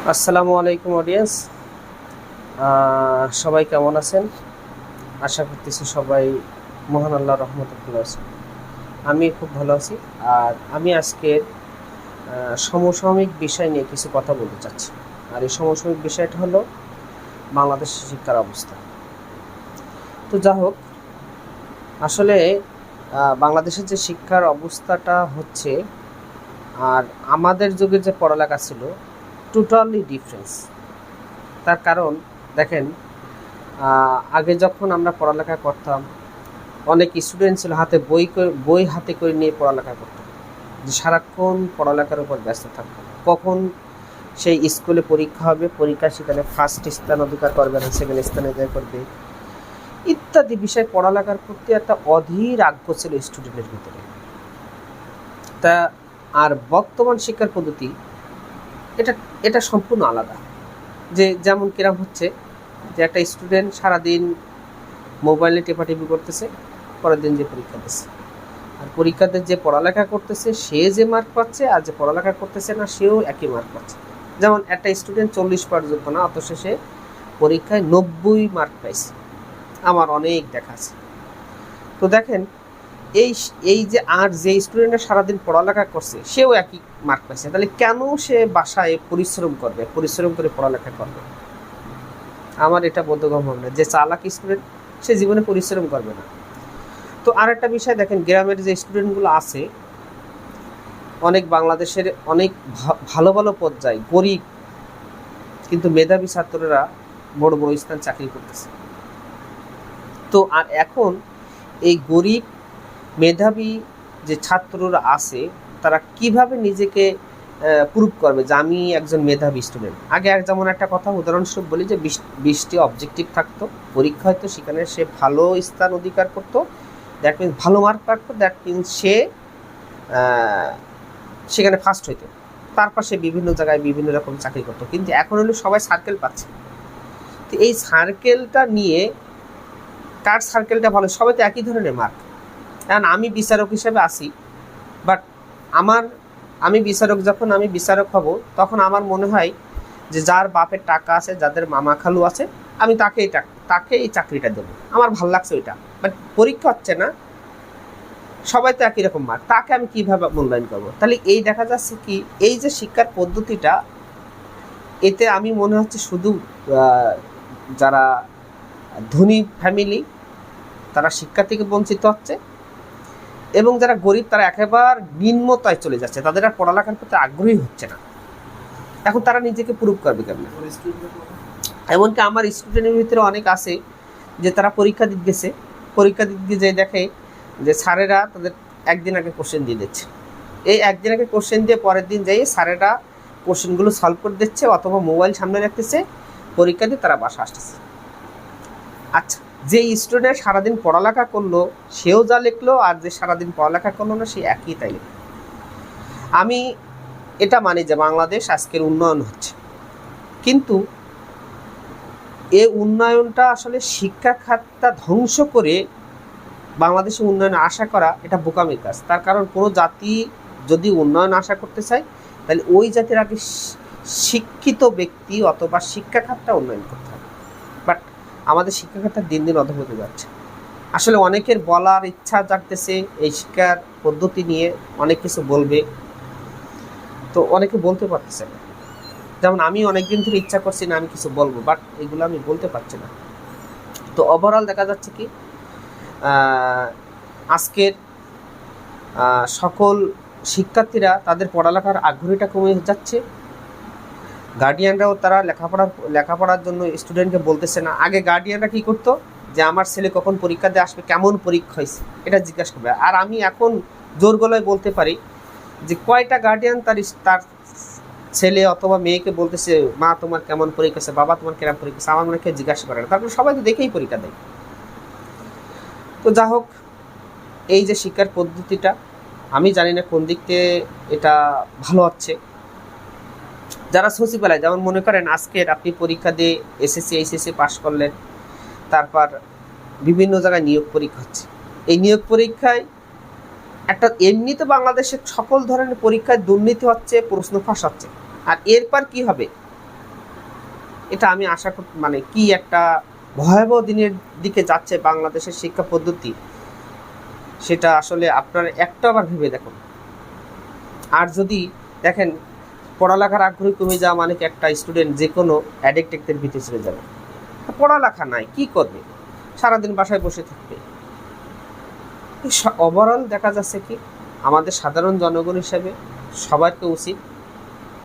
আসসালামু আলাইকুম অডিয়েন্স। সবাই কেমন আছেন? আশা করতেছি সবাই মহান আল্লাহর রহমতে ভালো আছেন। আমি খুব ভালো আছি। আর আমি আজকের সমসাময়িক বিষয় নিয়ে কিছু কথা বলতে চাচ্ছি। আর এই সমসাময়িক বিষয়টা হলো বাংলাদেশের শিক্ষার অবস্থা। তো যা হোক, আসলে বাংলাদেশের যে শিক্ষার অবস্থাটা হচ্ছে আর আমাদের যুগে যে পড়ালেখা ছিল, টোটালি ডিফারেন্স। তার কারণ দেখেন, আগে যখন আমরা পড়ালেখা করতাম, অনেক স্টুডেন্ট ছিল হাতে বই হাতে করে নিয়ে পড়ালেখা করতো, যে সারাক্ষণ পড়ালেখার উপর ব্যস্ত থাকতো। কখন সেই স্কুলে পরীক্ষা হবে, পরীক্ষা সেখানে ফার্স্ট স্থান অধিকার করবে না সেকেন্ড স্থান অধিকার করবে, ইত্যাদি বিষয় পড়ালেখার প্রতি একটা অধীর আগ্রহ ছিল স্টুডেন্টের ভিতরে। তা আর বর্তমান শিক্ষার পদ্ধতি এটা এটা সম্পূর্ণ আলাদা। যেমন কিরম হচ্ছে, যে একটা স্টুডেন্ট সারাদিন মোবাইলে টেপাটেপি করতেছে, পরের দিন যে পরীক্ষা দিচ্ছে, আর পরীক্ষাতে যে পড়ালেখা করতেছে সে যে মার্ক পাচ্ছে, আর যে পড়ালেখা করতেছে না সেও একই মার্ক পাচ্ছে। যেমন একটা স্টুডেন্ট 40 পাওয়ার যোগ্য না, অথচ সে পরীক্ষায় 90 মার্ক পাইছে। আমার অনেক দেখা আছে। তো দেখেন, এই এই যে আর যে স্টুডেন্টরা সারাদিন পড়ালেখা করছে সেও একই মার্ক পাইছে, তাহলে কেন সে বাসায় পরিশ্রম করবে, পরিশ্রম করে পড়ালেখা করবে? আমার এটা বোধগম্য না। যে চালাক স্টুডেন্ট সে জীবনে পরিশ্রম করবে না। তো আর একটা বিষয় দেখেন, গ্রামের যে স্টুডেন্টগুলো আছে, অনেক বাংলাদেশের অনেক ভালো ভালো পর্যায়ে গরিব কিন্তু মেধাবী ছাত্ররা বড় বড় স্থান চাকরি করতেছে। তো আর এখন এই গরিব মেধাবী যে ছাত্ররা আছে, তারা কিভাবে নিজেকে প্রুভ করবে যে আমি একজন মেধাবী স্টুডেন্ট? আগে যেমন একটা কথা উদাহরণস্বরূপ বলি, যে 20টি অবজেক্টিভ থাকতো, পরীক্ষা হয়তো সেখানে সে ভালো স্থান অধিকার করতো, দ্যাট মিনস ভালো মার্ক পাতো, দ্যাট মিনস সে সেখানে ফার্স্ট হইতো। তারপর সে বিভিন্ন জায়গায় বিভিন্ন রকম চাকরি করতো। কিন্তু এখন হলো সবাই সার্কেল পাচ্ছে। তো এই সার্কেলটা নিয়ে কার সার্কেলটা ভালো? সবাই তো একই ধরনের মার্ক। কারণ আমি বিচারক হিসেবে আসি, বাট আমি বিচারক হব, তখন আমার মনে হয় যে যার বাপের টাকা আছে, যাদের মামা খালু আছে, আমি তাকে এই চাকরিটা দেবো, আমার ভালো লাগছে ওইটা। বাট পরীক্ষা হচ্ছে না, সবাই তো একই রকম মার্ক, তাকে আমি কিভাবে মূল্যায়ন করবো? তাহলে এই দেখা যাচ্ছে কি, এই যে শিক্ষার পদ্ধতিটা, এতে আমি মনে হচ্ছে শুধু যারা ধনী ফ্যামিলি তারা শিক্ষা থেকে বঞ্চিত হচ্ছে, এবং যারা গরিব তারা একেবারে নিম্নতায় চলে যাচ্ছে, তাদের আর পড়ালেখার প্রতি আগ্রহী হচ্ছে না। এখন তারা নিজেকে প্রুভ করবে কেমন? এমনকি আমার স্টুডেন্টের ভিতরে অনেক আছে যে তারা পরীক্ষা দিতে গেছে, পরীক্ষা দিতে গিয়ে যে দেখে যে স্যারেরা তাদের একদিন আগে কোশ্চেন দিয়ে দিচ্ছে, এই একদিন আগে কোশ্চেন দিয়ে পরের দিন যাই স্যারেরা কোশ্চেনগুলো সলভ করে দিচ্ছে, অথবা মোবাইল সামনে রাখতেছে, পরীক্ষা দিয়ে তারা বাসা আসতেছে। আচ্ছা, যে স্টুডেন্ট সারাদিন পড়ালেখা করলো সেও যা লিখলো, আর যে সারাদিন পড়ালেখা করলো না সে একই তাই লিখলো। আমি এটা মানি যে বাংলাদেশ আজকের উন্নয়ন হচ্ছে, কিন্তু এই উন্নয়নটা আসলে শিক্ষা খাতটা ধ্বংস করে বাংলাদেশে উন্নয়ন আশা করা এটা বোকামির কাজ। তার কারণ কোনো জাতি যদি উন্নয়ন আশা করতে চায়, তাহলে ওই জাতির আগে শিক্ষিত ব্যক্তি অথবা শিক্ষা খাতটা উন্নয়ন করতে হবে। বাট আমাদের শিক্ষা খাতটা দিন দিন অধঃপতন যাচ্ছে। আসলে অনেকের বলার ইচ্ছা জাগতেছে এই শিক্ষার পদ্ধতি নিয়ে, অনেক কিছু বলবে, তো অনেকে বলতে পারতেছে না। যেমন আমি অনেকদিন ধরে ইচ্ছা করছি না আমি কিছু বলবো, বাট এগুলো আমি বলতে পারছি না। তো ওভারঅল দেখা যাচ্ছে কি, আজকের সকল শিক্ষার্থীরা তাদের পড়ালেখার আগ্রহীটা কমে যাচ্ছে। গার্ডিয়ানরাও তারা লেখাপড়ার জন্য স্টুডেন্টকে বলতেছে না। আগে গার্ডিয়ানরা কী করতো, যে আমার ছেলে কখন পরীক্ষা দিয়ে আসবে, কেমন পরীক্ষা হয়েছে, এটা জিজ্ঞাসা করবে। আর আমি এখন জোর গলায় বলতে পারি যে কয়টা গার্ডিয়ান তার ছেলে অথবা মেয়েকে বলতেছে, মা তোমার কেমন পরীক্ষা হচ্ছে, বাবা তোমার কেমন পরীক্ষা হচ্ছে, আমার মনে হয় জিজ্ঞাসা করে না। তারপরে সবাই তো দেখেই পরীক্ষা দেয়। তো যা হোক, এই যে শিক্ষার পদ্ধতিটা, আমি জানি না কোন দিক থেকে এটা ভালো হচ্ছে। যারা সচিবালয়, যেমন মনে করেন আজকের আপনি পরীক্ষা দিয়ে এসএসসি এইচএসসি পাশ করলেন, তারপর বিভিন্ন জায়গায় নিয়োগ পরীক্ষা হচ্ছে। এই নিয়োগ পরীক্ষায় একটা এমনিতে বাংলাদেশের সকল ধরনের পরীক্ষায় দুর্নীতি হচ্ছে, প্রশ্ন ফাঁস হচ্ছে। আর এরপর কি হবে, এটা আমি আশা করি, মানে কি একটা ভয়াবহ দিনের দিকে যাচ্ছে বাংলাদেশের শিক্ষা পদ্ধতি, সেটা আসলে আপনারা একটা আবার ভেবে দেখুন। আর যদি দেখেন পড়ালেখার আগ্রহ কমে যাওয়া মানে কি একটা স্টুডেন্ট যে কোনো অ্যাডিক্টের ভিতরে চলে যাবে। পড়ালেখা নাই, কি করবে? সারাদিন বাসায় বসে থাকবে। ওভারঅল দেখা যাচ্ছে কি আমাদের সাধারণ জনগণ হিসেবে সবাইকে উচিত